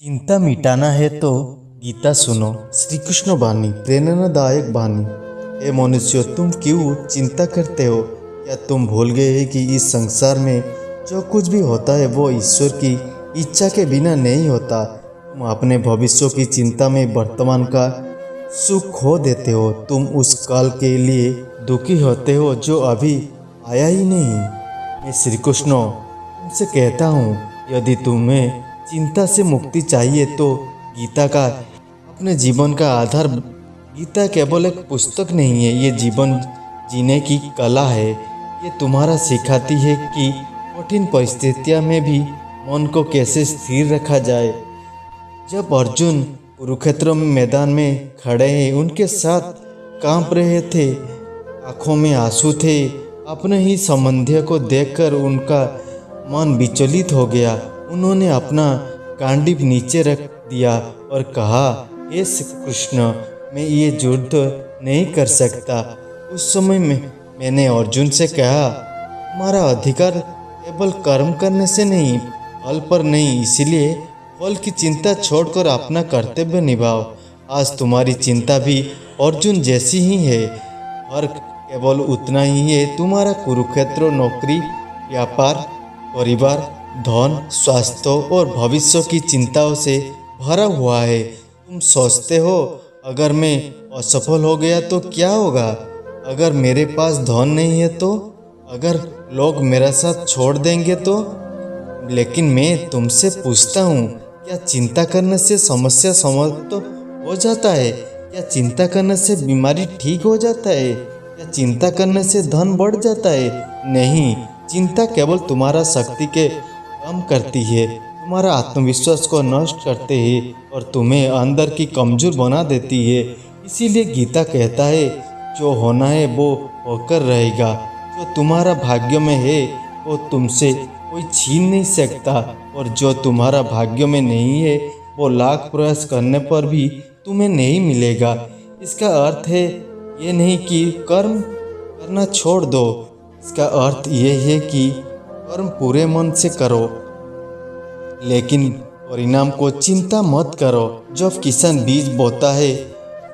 चिंता मिटाना है तो गीता सुनो। श्री कृष्ण वाणी प्रेरणादायक वाणी। हे मनुष्य, तुम क्यों चिंता करते हो? क्या तुम भूल गए हैं कि इस संसार में जो कुछ भी होता है वो ईश्वर की इच्छा के बिना नहीं होता। तुम अपने भविष्य की चिंता में वर्तमान का सुख खो देते हो। तुम उस काल के लिए दुखी होते हो जो अभी आया ही नहीं। मैं श्री कृष्ण तुमसे कहता हूँ, यदि तुम्हें चिंता से मुक्ति चाहिए तो गीता का अपने जीवन का आधार। गीता केवल एक पुस्तक नहीं है, ये जीवन जीने की कला है। ये तुम्हारा सिखाती है कि कठिन परिस्थितियों में भी मन को कैसे स्थिर रखा जाए। जब अर्जुन कुरुक्षेत्र में मैदान में खड़े हैं, उनके साथ कांप रहे थे, आंखों में आंसू थे। अपने ही संबंधियों को देखकर उनका मन विचलित हो गया। उन्होंने अपना गांडीव नीचे रख दिया और कहा, हे श्री कृष्ण, मैं ये युद्ध नहीं कर सकता। उस समय में मैंने अर्जुन से कहा, हमारा अधिकार केवल कर्म करने से नहीं, फल पर नहीं, इसलिए फल की चिंता छोड़कर अपना कर्तव्य निभाओ। आज तुम्हारी चिंता भी अर्जुन जैसी ही है। फर्क केवल उतना ही है, तुम्हारा कुरुक्षेत्र नौकरी, व्यापार, परिवार, धन, स्वास्थ्य और भविष्य की चिंताओं से भरा हुआ है। तुम सोचते हो, अगर मैं असफल हो गया तो क्या होगा? अगर मेरे पास धन नहीं है तो? अगर लोग मेरा साथ छोड़ देंगे तो? लेकिन मैं तुमसे पूछता हूँ, क्या चिंता करने से समस्या समाप्त तो हो जाता है? क्या चिंता करने से बीमारी ठीक हो जाता है? क्या चिंता करने से धन बढ़ जाता है? नहीं, चिंता केवल तुम्हारा शक्ति के कम करती है, तुम्हारा आत्मविश्वास को नष्ट करते हैं और तुम्हें अंदर की कमजोर बना देती है। इसीलिए गीता कहता है, जो होना है वो होकर रहेगा। जो तुम्हारा भाग्य में है वो तुमसे कोई छीन नहीं सकता, और जो तुम्हारा भाग्य में नहीं है वो लाख प्रयास करने पर भी तुम्हें नहीं मिलेगा। इसका अर्थ है ये नहीं कि कर्म करना छोड़ दो, इसका अर्थ ये है कि कर्म पूरे मन से करो, लेकिन परिणाम को चिंता मत करो। जब किसान बीज बोता है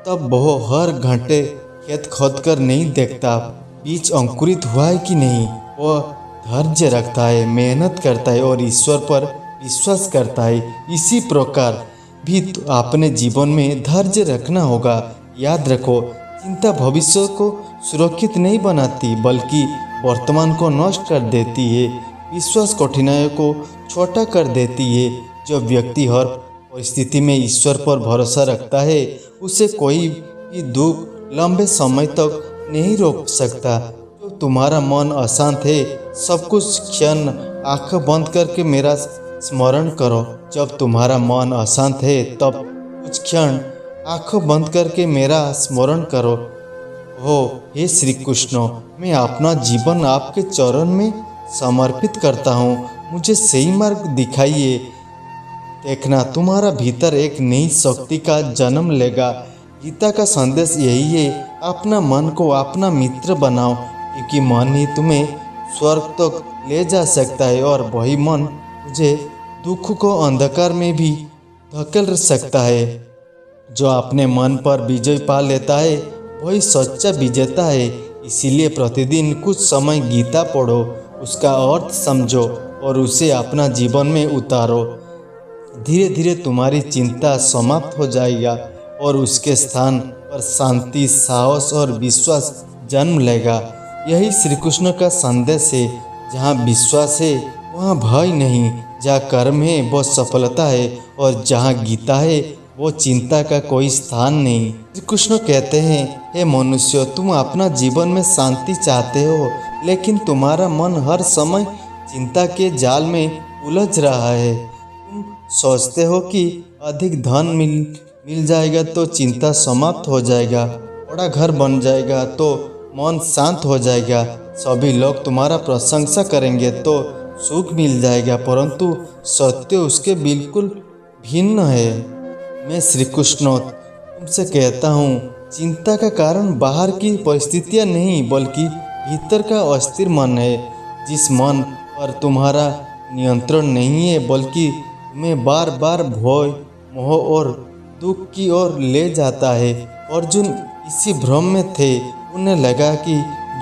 तब वह हर घंटे खेत खोद कर नहीं देखता बीज अंकुरित हुआ है कि नहीं। वह धैर्य रखता है, मेहनत करता है और ईश्वर पर विश्वास करता है। इसी प्रकार भी अपने जीवन में धैर्य रखना होगा। याद रखो, चिंता भविष्य को सुरक्षित नहीं बनाती, बल्कि वर्तमान को नष्ट कर देती है। विश्वास कठिनाइयों को छोटा कर देती है। जब व्यक्ति हर परिस्थिति में ईश्वर पर भरोसा रखता है, उसे कोई भी दुख लंबे समय तक नहीं रोक सकता। तो तुम्हारा मन अशांत है, सब कुछ क्षण आंख बंद करके मेरा स्मरण करो। जब तुम्हारा मन अशांत है तब कुछ क्षण आंख बंद करके मेरा स्मरण करो। हो हे श्री कृष्ण, मैं अपना जीवन आपके चरण में समर्पित करता हूँ। मुझे सही मार्ग दिखाइए। देखना, तुम्हारा भीतर एक नई शक्ति का जन्म लेगा। गीता का संदेश यही है, अपना मन को अपना मित्र बनाओ, क्योंकि मन ही तुम्हें स्वर्ग तक ले जा सकता है, और वही मन तुझे दुख को अंधकार में भी धकेल सकता है। जो अपने मन पर विजय पा लेता है वही सच्चा विजेता है। इसीलिए प्रतिदिन कुछ समय गीता पढ़ो, उसका अर्थ समझो और उसे अपना जीवन में उतारो। धीरे धीरे तुम्हारी चिंता समाप्त हो जाएगा और उसके स्थान पर शांति, साहस और विश्वास जन्म लेगा। यही श्री कृष्ण का संदेश है। जहाँ विश्वास है वहाँ भय नहीं, जहाँ कर्म है वो सफलता है, और जहाँ गीता है वो चिंता का कोई स्थान नहीं। श्री कृष्ण कहते हैं, हे मनुष्य, तुम अपना जीवन में शांति चाहते हो, लेकिन तुम्हारा मन हर समय चिंता के जाल में उलझ रहा है। तुम सोचते हो कि अधिक धन मिल जाएगा तो चिंता समाप्त हो जाएगा, बड़ा घर बन जाएगा तो मन शांत हो जाएगा, सभी लोग तुम्हारा प्रशंसा करेंगे तो सुख मिल जाएगा, परंतु सत्य उसके बिल्कुल भिन्न है। मैं श्री कृष्ण तुमसे कहता हूँ, चिंता का कारण बाहर की परिस्थितियाँ नहीं, बल्कि भीतर का अस्थिर मन है। जिस मन पर तुम्हारा नियंत्रण नहीं है, बल्कि तुम्हें बार बार भय, मोह और दुख की ओर ले जाता है। अर्जुन इसी भ्रम में थे। उन्हें लगा कि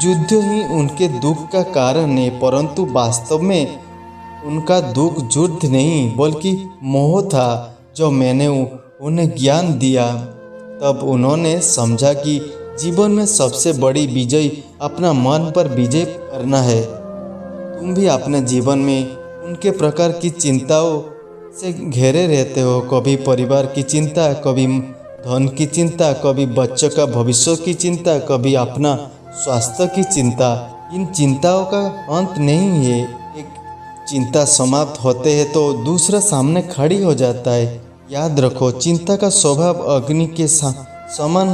युद्ध ही उनके दुख का कारण है, परंतु वास्तव में उनका दुख युद्ध नहीं बल्कि मोह था। जो मैंने उन्हें ज्ञान दिया, तब उन्होंने समझा कि जीवन में सबसे बड़ी विजय अपना मन पर विजय करना है। तुम भी अपने जीवन में उनके प्रकार की चिंताओं से घेरे रहते हो। कभी परिवार की चिंता, कभी धन की चिंता, कभी बच्चों का भविष्य की चिंता, कभी अपना स्वास्थ्य की चिंता। इन चिंताओं का अंत नहीं है। एक चिंता समाप्त होते है तो दूसरा सामने खड़ी हो जाता है। याद रखो, चिंता का स्वभाव अग्नि के समान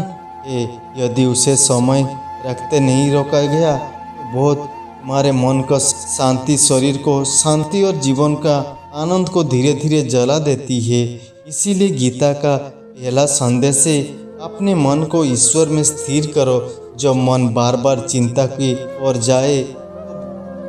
है। यदि उसे समय रखते नहीं रोका गया तो बहुत तुम्हारे मन को शांति, शरीर को शांति और जीवन का आनंद को धीरे धीरे जला देती है। इसीलिए गीता का पहला संदेश है, अपने मन को ईश्वर में स्थिर करो। जब मन बार बार चिंता की ओर जाए,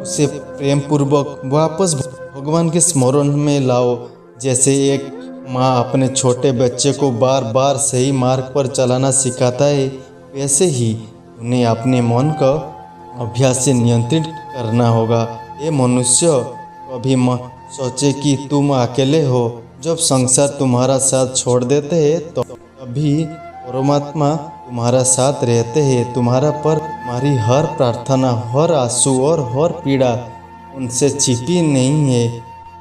उसे प्रेम पूर्वक वापस भगवान के स्मरण में लाओ। जैसे एक माँ अपने छोटे बच्चे को बार बार सही मार्ग पर चलाना सिखाता है, वैसे ही उन्हें अपने मन का अभ्यास से नियंत्रित करना होगा। ये मनुष्य कभी मत सोचे कि तुम अकेले हो। जब संसार तुम्हारा साथ छोड़ देते हैं तो अभी परमात्मा तुम्हारा साथ रहते हैं। तुम्हारी हर प्रार्थना, हर आंसू और हर पीड़ा उनसे छिपी नहीं है।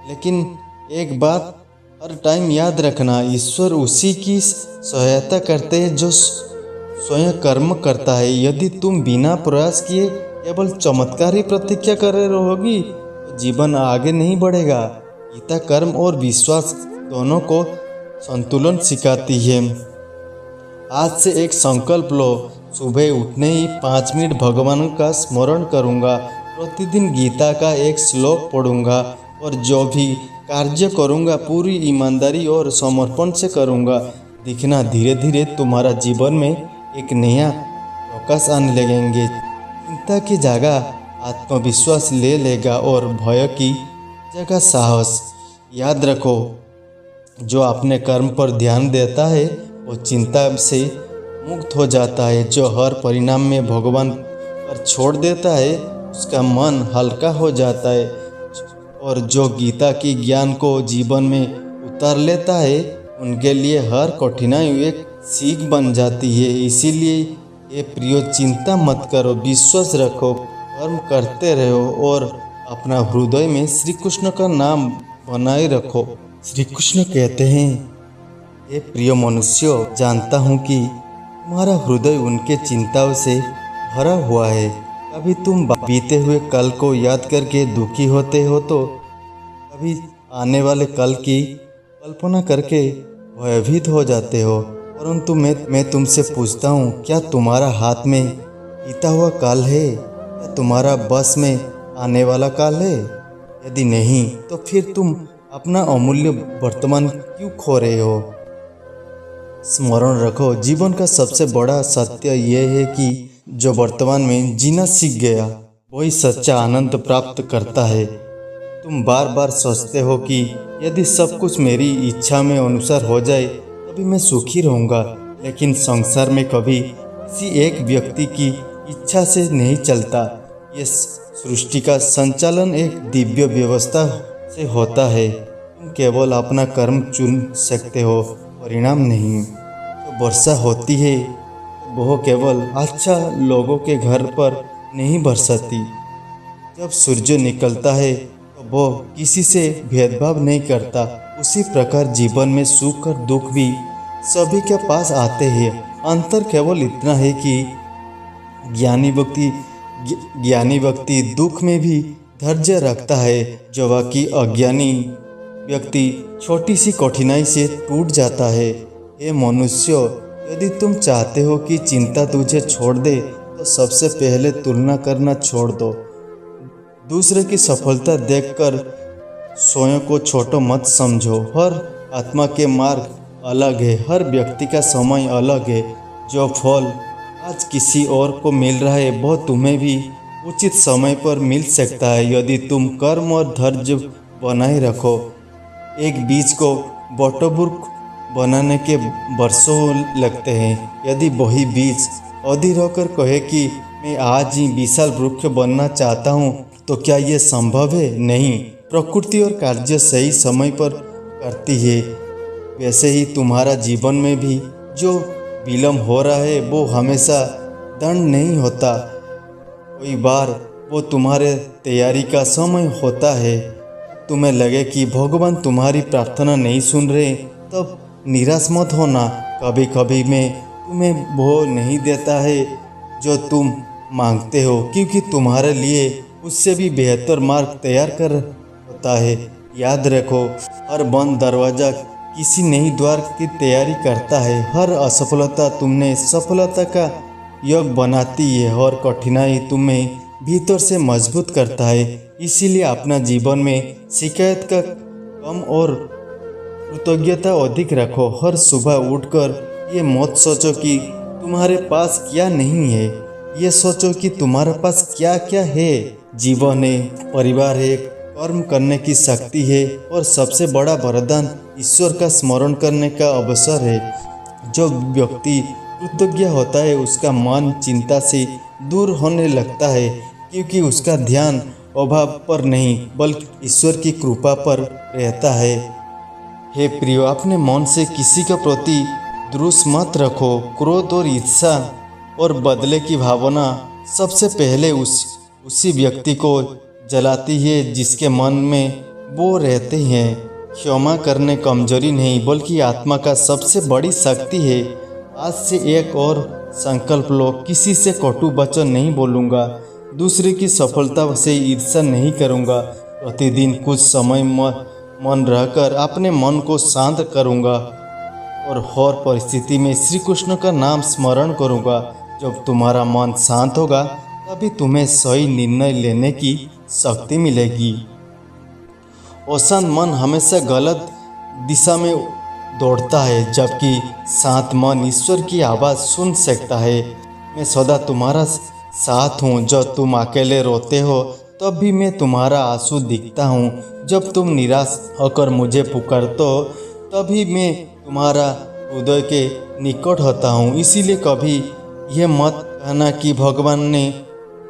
लेकिन एक बात हर टाइम याद रखना, ईश्वर उसी की सहायता करते हैं जो स्वयं कर्म करता है। यदि तुम बिना प्रयास किए केवल चमत्कार ही प्रतीक्षा कर रहोगी तो जीवन आगे नहीं बढ़ेगा। गीता कर्म और विश्वास दोनों को संतुलन सिखाती है। आज से एक संकल्प लो, सुबह उठने ही 5 मिनट भगवान का स्मरण करूंगा, प्रतिदिन गीता का एक श्लोक पढ़ूंगा और जो भी कार्य करूंगा पूरी ईमानदारी और समर्पण से करूंगा। दिखना, धीरे धीरे तुम्हारा जीवन में एक नया प्रकाश आने लगेंगे। चिंता की जगह आत्मविश्वास ले लेगा और भय की जगह साहस। याद रखो, जो अपने कर्म पर ध्यान देता है वो चिंता से मुक्त हो जाता है। जो हर परिणाम में भगवान पर छोड़ देता है उसका मन हल्का हो जाता है। और जो गीता की ज्ञान को जीवन में उतार लेता है उनके लिए हर कठिनाई एक सीख बन जाती है। इसीलिए ये प्रियो, चिंता मत करो, विश्वास रखो, कर्म करते रहो और अपना हृदय में श्री कृष्ण का नाम बनाए रखो। श्री कृष्ण कहते हैं, ये प्रिय मनुष्यों, जानता हूँ कि तुम्हारा हृदय उनके चिंताओं से भरा हुआ है। कभी तुम बीते हुए कल को याद करके दुखी होते हो तो कभी आने वाले कल की कल्पना करके भयभीत हो जाते हो। परंतु मैं तुमसे पूछता हूँ, क्या तुम्हारा हाथ में बीता हुआ काल है या तुम्हारा बस में आने वाला काल है? यदि नहीं तो फिर तुम अपना अमूल्य वर्तमान क्यों खो रहे हो? स्मरण रखो, जीवन का सबसे बड़ा सत्य यह है कि जो वर्तमान में जीना सीख गया वही सच्चा आनंद प्राप्त करता है। तुम बार बार सोचते हो कि यदि सब कुछ मेरी इच्छा में अनुसार हो जाए तभी मैं सुखी रहूँगा, लेकिन संसार में कभी किसी एक व्यक्ति की इच्छा से नहीं चलता। ये सृष्टि का संचालन एक दिव्य व्यवस्था से होता है। तुम केवल अपना कर्म चुन सकते हो, परिणाम नहीं। तो वर्षा होती है वो केवल अच्छा लोगों के घर पर नहीं बरसती। जब सूर्य निकलता है तो वो किसी से भेदभाव नहीं करता। उसी प्रकार जीवन में सुख और दुख भी सभी के पास आते हैं। अंतर केवल इतना है कि ज्ञानी व्यक्ति दुख में भी धैर्य रखता है, जबकि अज्ञानी व्यक्ति छोटी सी कठिनाई से टूट जाता है। ये मनुष्य, यदि तुम चाहते हो कि चिंता तुझे छोड़ दे तो सबसे पहले तुलना करना छोड़ दो। दूसरे की सफलता देखकर स्वयं को छोटा मत समझो। हर आत्मा के मार्ग अलग है, हर व्यक्ति का समय अलग है। जो फल आज किसी और को मिल रहा है वो तुम्हें भी उचित समय पर मिल सकता है, यदि तुम कर्म और धैर्य बनाए रखो। एक बीज को बटोबुर्क बनाने के वर्षों लगते हैं। यदि वही बीज अधीर होकर कहे कि मैं आज ही विशाल वृक्ष बनना चाहता हूँ, तो क्या ये संभव है? नहीं। प्रकृति और कार्य सही समय पर करती है। वैसे ही तुम्हारा जीवन में भी जो विलम्ब हो रहा है वो हमेशा दंड नहीं होता। कई बार वो तुम्हारे तैयारी का समय होता है। तुम्हें लगे कि भगवान तुम्हारी प्रार्थना नहीं सुन रहे, तब निराश मत होना। कभी कभी मैं तुम्हें वो नहीं देता है जो तुम मांगते हो, क्योंकि तुम्हारे लिए उससे भी बेहतर मार्ग तैयार कर होता है। याद रखो, हर बंद दरवाज़ा किसी नई द्वार की तैयारी करता है। हर असफलता तुमने सफलता का योग बनाती है और कठिनाई तुम्हें भीतर से मजबूत करता है। इसीलिए अपना जीवन में शिकायत का कम और कृतज्ञता अधिक रखो। हर सुबह उठकर ये मत सोचो कि तुम्हारे पास क्या नहीं है, ये सोचो कि तुम्हारे पास क्या क्या है। जीवन है, परिवार है, कर्म करने की शक्ति है और सबसे बड़ा वरदान ईश्वर का स्मरण करने का अवसर है। जो व्यक्ति कृतज्ञ होता है उसका मन चिंता से दूर होने लगता है, क्योंकि उसका ध्यान अभाव पर नहीं बल्कि ईश्वर की कृपा पर रहता है। हे प्रियो, अपने मन से किसी के प्रति द्वेष मत रखो। क्रोध और ईर्ष्या और बदले की भावना सबसे पहले उसी व्यक्ति को जलाती है जिसके मन में वो रहते हैं। क्षमा करने कमजोरी नहीं बल्कि आत्मा का सबसे बड़ी शक्ति है। आज से एक और संकल्प लो, किसी से कटु वचन नहीं बोलूँगा, दूसरे की सफलता से ईर्ष्या नहीं करूँगा। प्रतिदिन कुछ समय मन रहकर अपने मन को शांत करूँगा और हर परिस्थिति में श्री कृष्ण का नाम स्मरण करूँगा। जब तुम्हारा मन शांत होगा तभी तुम्हें सही निर्णय लेने की शक्ति मिलेगी। अशांत मन हमेशा गलत दिशा में दौड़ता है, जबकि शांत मन ईश्वर की आवाज़ सुन सकता है। मैं सदा तुम्हारा साथ हूँ। जब तुम अकेले रोते हो तब भी मैं तुम्हारा आंसू दिखता हूँ। जब तुम निराश होकर मुझे पुकारते हो तभी मैं तुम्हारा हृदय के निकट होता हूँ। इसीलिए कभी यह मत कहना कि भगवान ने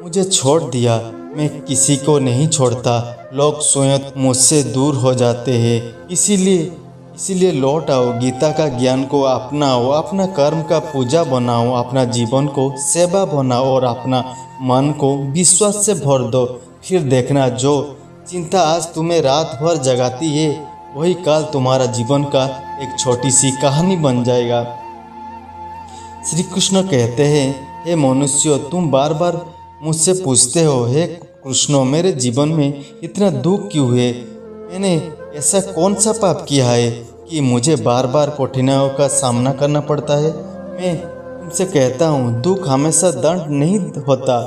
मुझे छोड़ दिया। मैं किसी को नहीं छोड़ता। लोग स्वयं मुझसे दूर हो जाते हैं। इसीलिए लौट आओ, गीता का ज्ञान को अपनाओ, अपना कर्म का पूजा बनाओ, अपना जीवन को सेवा बनाओ और अपना मन को विश्वास से भर दो। फिर देखना, जो चिंता आज तुम्हें रात भर जगाती है वही काल तुम्हारा जीवन का एक छोटी सी कहानी बन जाएगा। श्री कृष्ण कहते हैं, हे मनुष्य, तुम बार बार मुझसे पूछते हो, हे कृष्ण, मेरे जीवन में इतना दुख क्यों है? मैंने ऐसा कौन सा पाप किया है कि मुझे बार बार कठिनाइयों का सामना करना पड़ता है? मैं तुमसे कहता हूँ, दुख हमेशा दंड नहीं होता।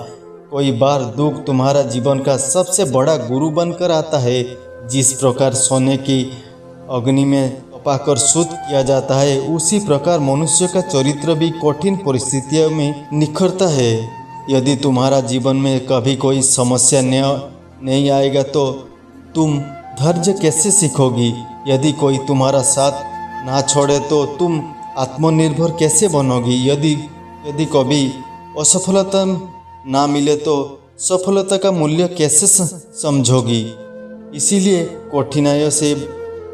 कोई बार दुख तुम्हारा जीवन का सबसे बड़ा गुरु बनकर आता है। जिस प्रकार सोने की अग्नि में तपाकर शुद्ध किया जाता है, उसी प्रकार मनुष्य का चरित्र भी कठिन परिस्थितियों में निखरता है। यदि तुम्हारा जीवन में कभी कोई समस्या नहीं आएगा तो तुम धैर्य कैसे सीखोगी? यदि कोई तुम्हारा साथ ना छोड़े तो तुम आत्मनिर्भर कैसे बनोगी? यदि कभी असफलता ना मिले तो सफलता का मूल्य कैसे समझोगी? इसीलिए कठिनाइयों से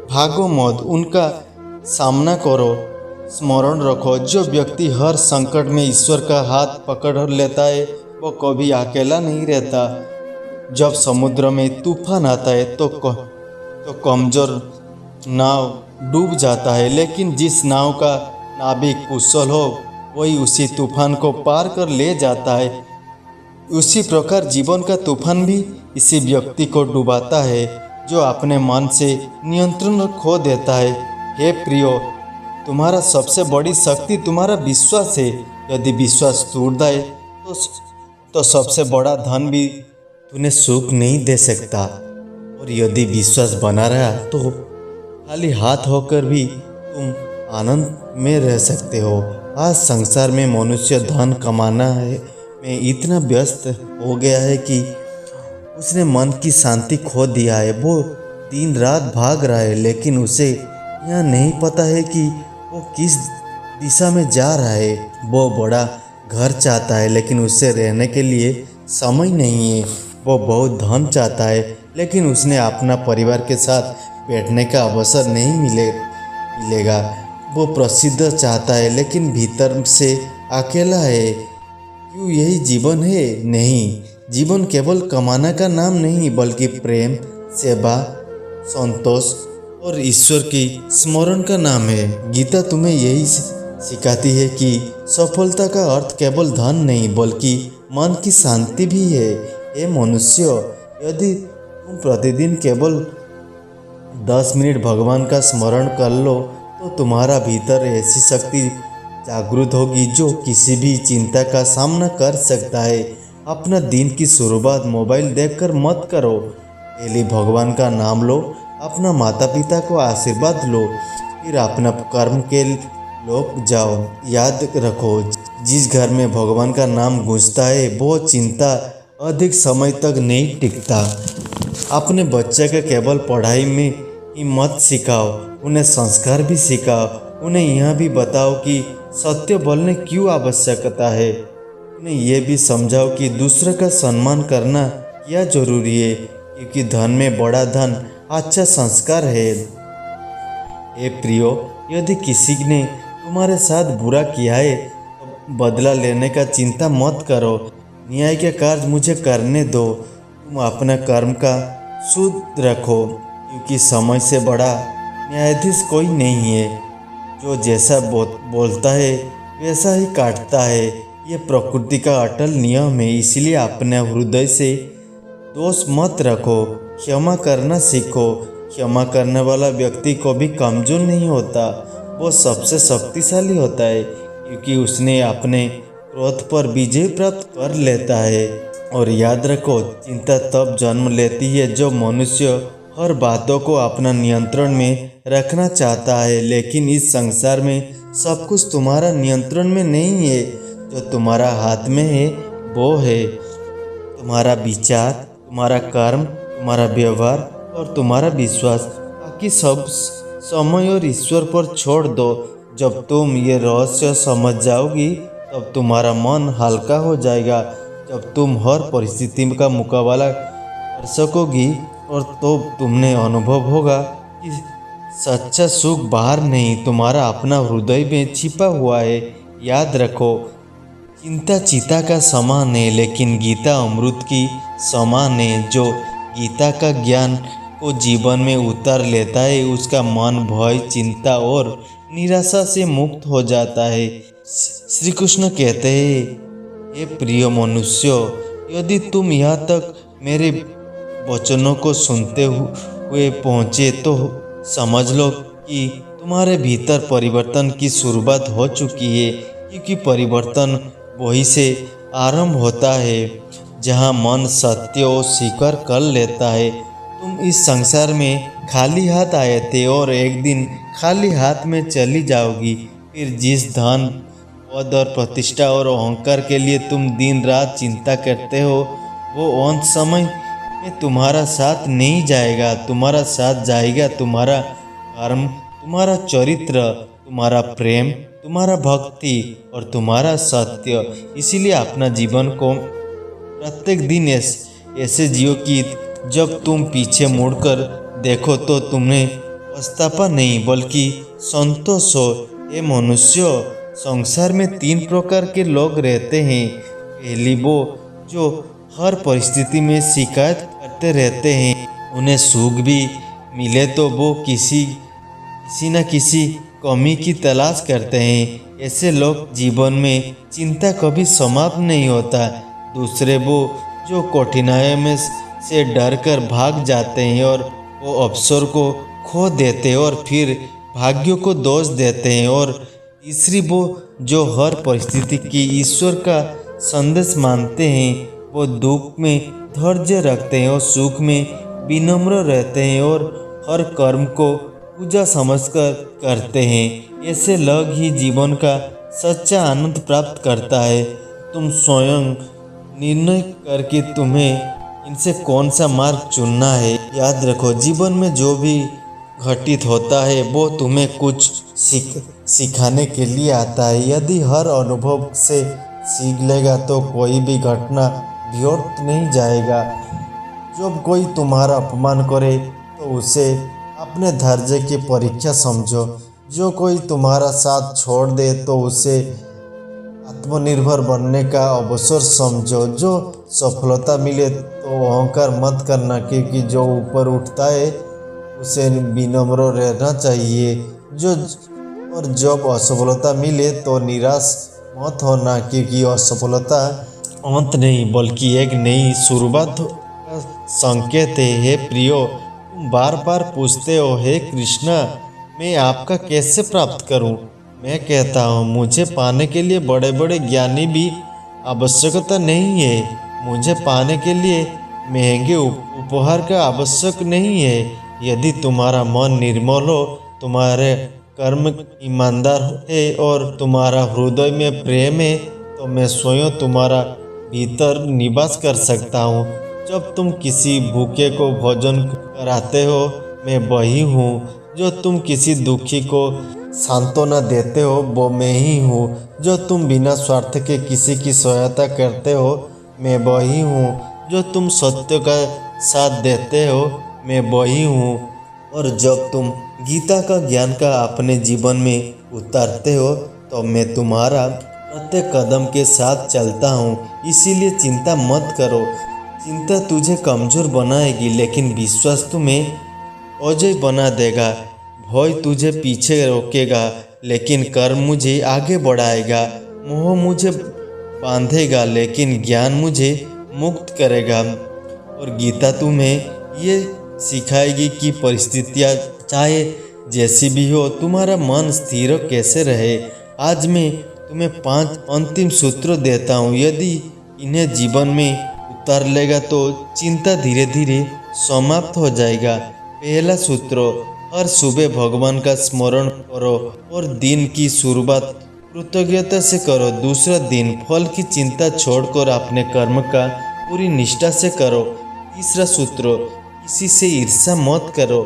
भागो मत, उनका सामना करो। स्मरण रखो, जो व्यक्ति हर संकट में ईश्वर का हाथ पकड़ लेता है वो कभी अकेला नहीं रहता। जब समुद्र में तूफान आता है तो कमजोर नाव डूब जाता है, लेकिन जिस नाव का नाविक कुशल हो वही उसी तूफान को पार कर ले जाता है। उसी प्रकार जीवन का तूफान भी इसी व्यक्ति को डुबाता है जो अपने मन से नियंत्रण खो देता है। हे प्रियो, तुम्हारा सबसे बड़ी शक्ति तुम्हारा विश्वास है। यदि विश्वास टूट जाए तो सबसे बड़ा धन भी तुम्हें सुख नहीं दे सकता, और यदि विश्वास बना रहा तो खाली हाथ होकर भी तुम आनंद में रह सकते हो। आज संसार में मनुष्य धन कमाना में इतना व्यस्त हो गया है कि उसने मन की शांति खो दिया है। वो दिन रात भाग रहा है, लेकिन उसे यह नहीं पता है कि वो किस दिशा में जा रहा है। वो बड़ा घर चाहता है, लेकिन उसे रहने के लिए समय नहीं है। वो बहुत धन चाहता है, लेकिन उसने अपना परिवार के साथ बैठने का अवसर नहीं मिलेगा। वो प्रसिद्ध चाहता है, लेकिन भीतर से अकेला है। क्यों यही जीवन है? नहीं, जीवन केवल कमाना का नाम नहीं, बल्कि प्रेम, सेवा, संतोष और ईश्वर की स्मरण का नाम है। गीता तुम्हें यही सिखाती है कि सफलता का अर्थ केवल धन नहीं, बल्कि मन की शांति भी है। हे मनुष्य, यदि तुम प्रतिदिन केवल 10 मिनट भगवान का स्मरण कर लो, तो तुम्हारा भीतर ऐसी शक्ति जागृत होगी जो किसी भी चिंता का सामना कर सकता है। अपना दिन की शुरुआत मोबाइल देखकर मत करो। पहले भगवान का नाम लो, अपना माता पिता को आशीर्वाद लो, फिर अपना कर्म के लोग जाओ। याद रखो, जिस घर में भगवान का नाम गूंजता है वो चिंता अधिक समय तक नहीं टिकता। अपने बच्चे के केवल पढ़ाई में ही मत सिखाओ, उन्हें संस्कार भी सिखाओ। उन्हें यह भी बताओ कि सत्य बोलने क्यों आवश्यकता है। उन्हें यह भी समझाओ कि दूसरे का सम्मान करना क्या जरूरी है, क्योंकि धन में बड़ा धन अच्छा संस्कार है। हे प्रियो, यदि किसी ने तुम्हारे साथ बुरा किया है तो बदला लेने का चिंता मत करो। न्याय के कार्य मुझे करने दो। तुम अपना कर्म का शुद्ध रखो, क्योंकि समय से बड़ा न्यायाधीश कोई नहीं है। जो जैसा बोलता है वैसा ही काटता है, ये प्रकृति का अटल नियम है। इसलिए अपने हृदय से दोष मत रखो, क्षमा करना सीखो। क्षमा करने वाला व्यक्ति कभी कमजोर नहीं होता, वो सबसे शक्तिशाली होता है, क्योंकि उसने अपने क्रोध पर विजय प्राप्त कर लेता है। और याद रखो, चिंता तब जन्म लेती है जब मनुष्य हर बातों को अपना नियंत्रण में रखना चाहता है। लेकिन इस संसार में सब कुछ तुम्हारा नियंत्रण में नहीं है। जो तुम्हारा हाथ में है वो है तुम्हारा विचार, तुम्हारा कर्म, तुम्हारा व्यवहार और तुम्हारा विश्वास। बाकी सब समय और ईश्वर पर छोड़ दो। जब तुम ये रहस्य समझ जाओगी, तब तुम्हारा मन हल्का हो जाएगा। जब तुम हर परिस्थिति का मुकाबला कर सकोगी, और तो तुमने अनुभव होगा कि सच्चा सुख बाहर नहीं, तुम्हारा अपना हृदय में छिपा हुआ है। याद रखो, चिंता चिता का समान है, लेकिन गीता अमृत की समान है। जो गीता का ज्ञान को जीवन में उतार लेता है, उसका मन भय, चिंता और निराशा से मुक्त हो जाता है। श्री कृष्ण कहते हैं, हे प्रिय मनुष्यों, यदि तुम यहाँ तक मेरे वचनों को सुनते हुए पहुँचे तो समझ लो कि तुम्हारे भीतर परिवर्तन की शुरुआत हो चुकी है, क्योंकि परिवर्तन वहीं से आरंभ होता है जहाँ मन सत्य और स्वीकार कर लेता है। तुम इस संसार में खाली हाथ आए थे और एक दिन खाली हाथ में चली जाओगी। फिर जिस धन, पद और प्रतिष्ठा और अहंकार के लिए तुम दिन रात चिंता करते हो, वो अंत समय में तुम्हारा साथ नहीं जाएगा। तुम्हारा साथ जाएगा तुम्हारा कर्म, तुम्हारा चरित्र, तुम्हारा प्रेम, तुम्हारा भक्ति और तुम्हारा सत्य। इसीलिए अपना जीवन को प्रत्येक दिन ऐसे जियो कि जब तुम पीछे मुड़कर देखो तो तुम्हें पछतावा नहीं बल्कि संतोष हो। ये मनुष्य, संसार में 3 प्रकार के लोग रहते हैं। पहली, वो जो हर परिस्थिति में शिकायत करते रहते हैं। उन्हें सुख भी मिले तो वो किसी न किसी कमी की तलाश करते हैं। ऐसे लोग जीवन में चिंता कभी समाप्त नहीं होता। दूसरे, वो जो कठिनाइयों में से डर कर भाग जाते हैं और वो अवसर को खो देते हैं और फिर भाग्यों को दोष देते हैं। और तीसरी, वो जो हर परिस्थिति की ईश्वर का संदेश मानते हैं। वो दुख में धैर्य रखते हैं और सुख में विनम्र रहते हैं और हर कर्म को पूजा समझकर करते हैं। ऐसे लोग ही जीवन का सच्चा आनंद प्राप्त करता है। तुम स्वयं निर्णय करके तुम्हें इनसे कौन सा मार्ग चुनना है। याद रखो, जीवन में जो भी घटित होता है वो तुम्हें कुछ सिखाने के लिए आता है। यदि हर अनुभव से सीख लेगा तो कोई भी घटना व्यर्थ नहीं जाएगा। जब कोई तुम्हारा अपमान करे तो उसे अपने धैर्य की परीक्षा समझो। जो कोई तुम्हारा साथ छोड़ दे तो उसे आत्मनिर्भर बनने का अवसर समझो। जो सफलता मिले तो अहंकार मत करना, क्योंकि जो ऊपर उठता है उसे विनम्र रहना चाहिए। और जब असफलता मिले तो निराश मत होना, क्योंकि असफलता अंत नहीं बल्कि एक नई शुरुआत का संकेत है। हे प्रियो, तुम बार बार पूछते हो, हे कृष्णा मैं आपका कैसे प्राप्त करूं? मैं कहता हूँ, मुझे पाने के लिए बड़े बड़े ज्ञानी भी आवश्यकता नहीं है। मुझे पाने के लिए महंगे उपहार का आवश्यक नहीं है। यदि तुम्हारा मन निर्मल हो, तुम्हारे कर्म ईमानदार है और तुम्हारा हृदय में प्रेम है तो मैं स्वयं तुम्हारा भीतर निवास कर सकता हूँ। जब तुम किसी भूखे को भोजन कराते हो, मैं वही हूँ। जो तुम किसी दुखी को सांत्वना देते हो, वो मैं ही हूँ। जो तुम बिना स्वार्थ के किसी की सहायता करते हो, मैं वही हूँ। जो तुम सत्य का साथ देते हो, मैं वही हूँ। और जब तुम गीता का ज्ञान का अपने जीवन में उतारते हो तो मैं तुम्हारा प्रत्येक कदम के साथ चलता हूँ। इसीलिए चिंता मत करो। चिंता तुझे कमजोर बनाएगी, लेकिन विश्वास तुम्हें अजय बना देगा। भय तुझे पीछे रोकेगा, लेकिन कर्म मुझे आगे बढ़ाएगा। मोह मुझे बांधेगा, लेकिन ज्ञान मुझे मुक्त करेगा। और गीता तुम्हें ये सिखाएगी कि परिस्थितियाँ चाहे जैसी भी हो, तुम्हारा मन स्थिर कैसे रहे। आज मैं तुम्हें 5 अंतिम सूत्र देता हूँ। यदि इन्हें जीवन में उतार लेगा तो चिंता धीरे धीरे समाप्त हो जाएगा। पहला सूत्र, हर सुबह भगवान का स्मरण करो और दिन की शुरुआत कृतज्ञता से करो। दूसरा दिन फल की चिंता छोड़कर अपने कर्म का पूरी निष्ठा से करो। तीसरा सूत्र, किसी से ईर्ष्या मत करो,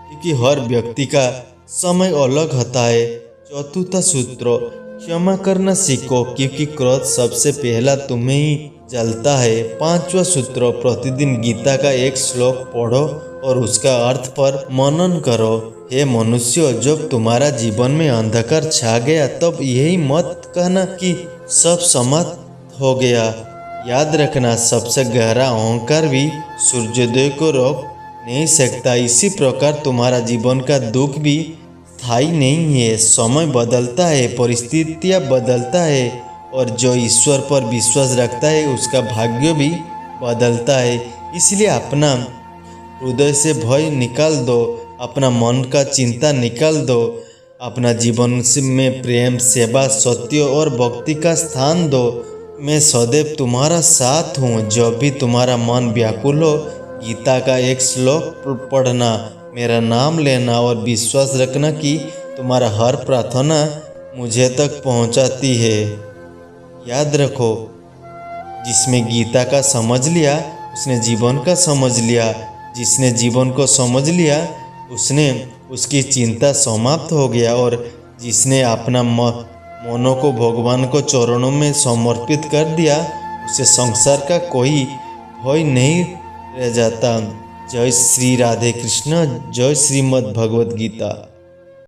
क्योंकि हर व्यक्ति का समय अलग होता है। चौथा सूत्र, क्षमा करना सीखो, क्योंकि क्रोध सबसे पहला तुम्हें ही जलता है। पांचवा सूत्र, प्रतिदिन गीता का एक श्लोक पढ़ो और उसका अर्थ पर मनन करो। हे मनुष्य, जब तुम्हारा जीवन में अंधकार छा गया तब यही मत कहना कि सब समाप्त हो गया। याद रखना, सबसे गहरा अहंकार भी सूर्योदय को रोक नहीं सकता। इसी प्रकार तुम्हारा जीवन का दुख भी स्थायी नहीं है। समय बदलता है, परिस्थितियाँ बदलता है, और जो ईश्वर पर विश्वास रखता है उसका भाग्य भी बदलता है। इसलिए अपना हृदय से भय निकाल दो, अपना मन का चिंता निकाल दो, अपना जीवन में प्रेम, सेवा, सत्य और भक्ति का स्थान दो। मैं सदैव तुम्हारा साथ हूँ। जब भी तुम्हारा मन व्याकुल हो, गीता का एक श्लोक पढ़ना, मेरा नाम लेना और विश्वास रखना कि तुम्हारा हर प्रार्थना मुझे तक पहुँचाती है। याद रखो, जिसने गीता का समझ लिया उसने जीवन का समझ लिया। जिसने जीवन को समझ लिया उसने उसकी चिंता समाप्त हो गया। और जिसने अपना मनों को भगवान को चरणों में समर्पित कर दिया, उसे संसार का कोई भय नहीं रह जाता। जय श्री राधे कृष्ण। जय श्रीमद् भगवद गीता।